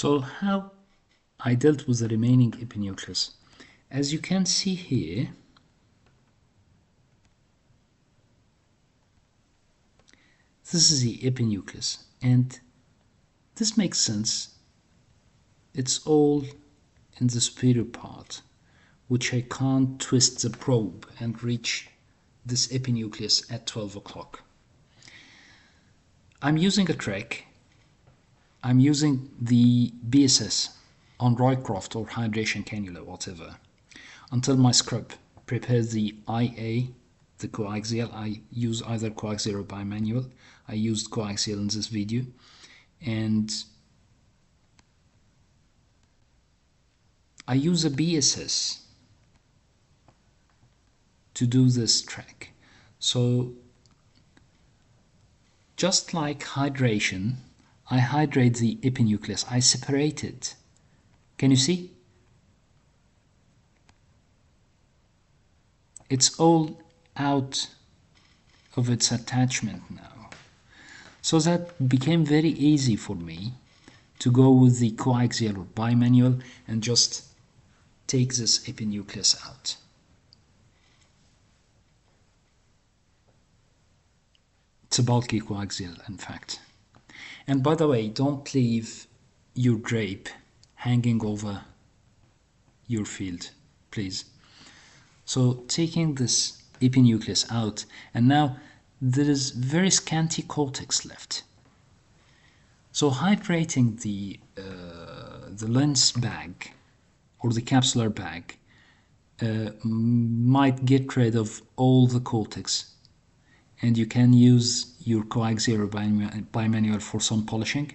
So how I dealt with the remaining epinucleus. As you can see here, this is the epinucleus, and this makes sense. It's all in the superior part, which I can't twist the probe and reach this epinucleus at 12 o'clock. I'm using a trick. I'm using the BSS on Roycroft or hydration cannula, whatever, until my scrub prepares the IA, the coaxial. I use either coaxial or bimanual. I used coaxial in this video, and I use a BSS to do this trick. So just like hydration, I hydrate the epinucleus. I separate it. Can you see? It's all out of its attachment now. So that became very easy for me to go with the coaxial or bimanual and just take this epinucleus out. It's a bulky coaxial, in fact. And by the way, don't leave your drape hanging over your field, please. So taking this epinucleus out, and now there is very scanty cortex left. So hydrating the lens bag or the capsular bag might get rid of all the cortex, and you can use your coaxial or bimanual for some polishing.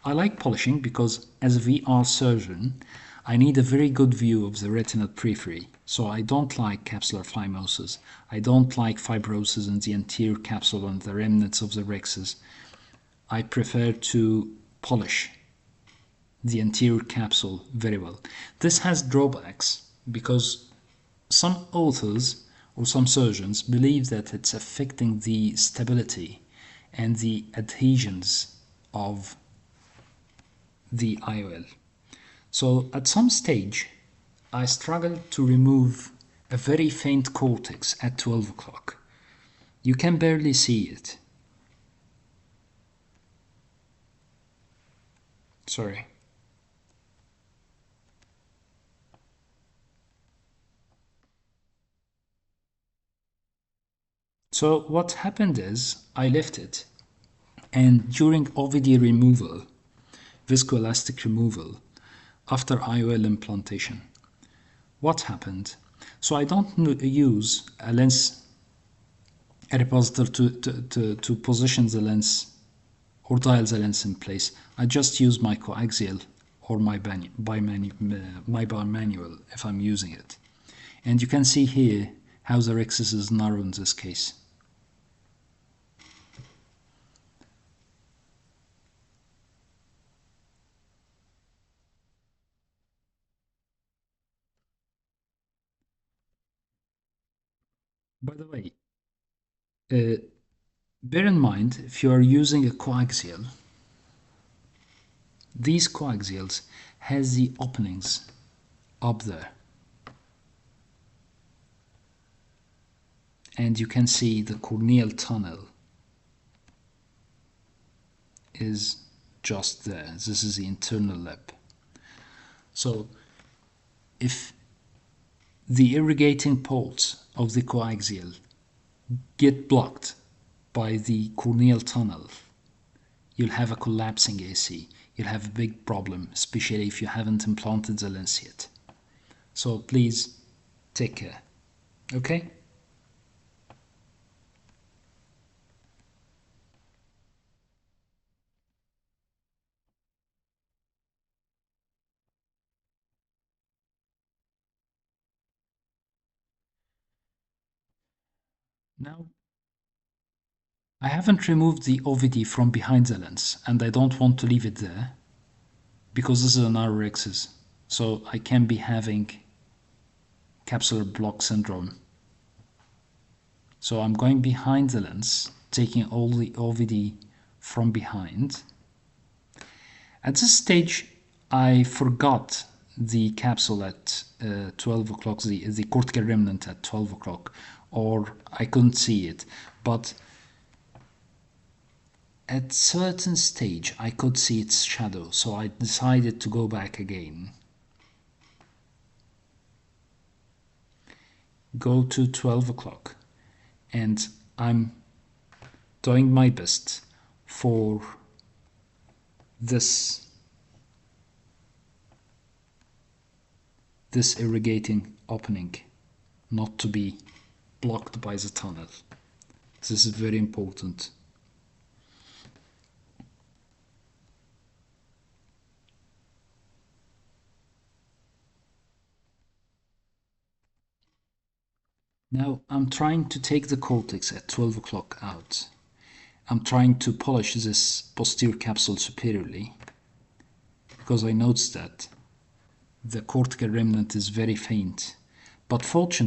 I like polishing because as a VR surgeon, I need a very good view of the retinal periphery. So I don't like capsular phimosis. I don't like fibrosis in the anterior capsule and the remnants of the rexes. I prefer to polish the anterior capsule very well. This has drawbacks because some authors or some surgeons believe that it's affecting the stability and the adhesions of the IOL. So at some stage, I struggled to remove a very faint cortex at 12 o'clock. You can barely see it. Sorry. So what happened is I left it, and during OVD removal, viscoelastic removal, after IOL implantation, what happened? So I don't use a lens, a repositor to position the lens or dial the lens in place. I just use my coaxial or my bimanual if I'm using it. And you can see here how the rexus is narrow in this case. By the way, bear in mind, if you are using a coaxial, these coaxials has the openings up there. And you can see the corneal tunnel is just there. This is the internal lip. So if the irrigating ports of the coaxial get blocked by the corneal tunnel, you'll have a collapsing AC. You'll have a big problem, especially if you haven't implanted the lens yet. So please take care. Okay? Now, I haven't removed the OVD from behind the lens, and I don't want to leave it there because this is an rexus, so I can be having capsular block syndrome. So I'm going behind the lens, taking all the OVD from behind. At this stage, I forgot the capsule at 12 o'clock, the cortical remnant at 12 o'clock, or I couldn't see it. But at certain stage, I could see its shadow, so I decided to go back again. Go to 12 o'clock, and I'm doing my best for this irrigating opening not to be blocked by the tunnel. This is very important. Now I'm trying to take the cortex at 12 o'clock out. I'm trying to polish this posterior capsule superiorly because I noticed that the cortical remnant is very faint. But fortunately,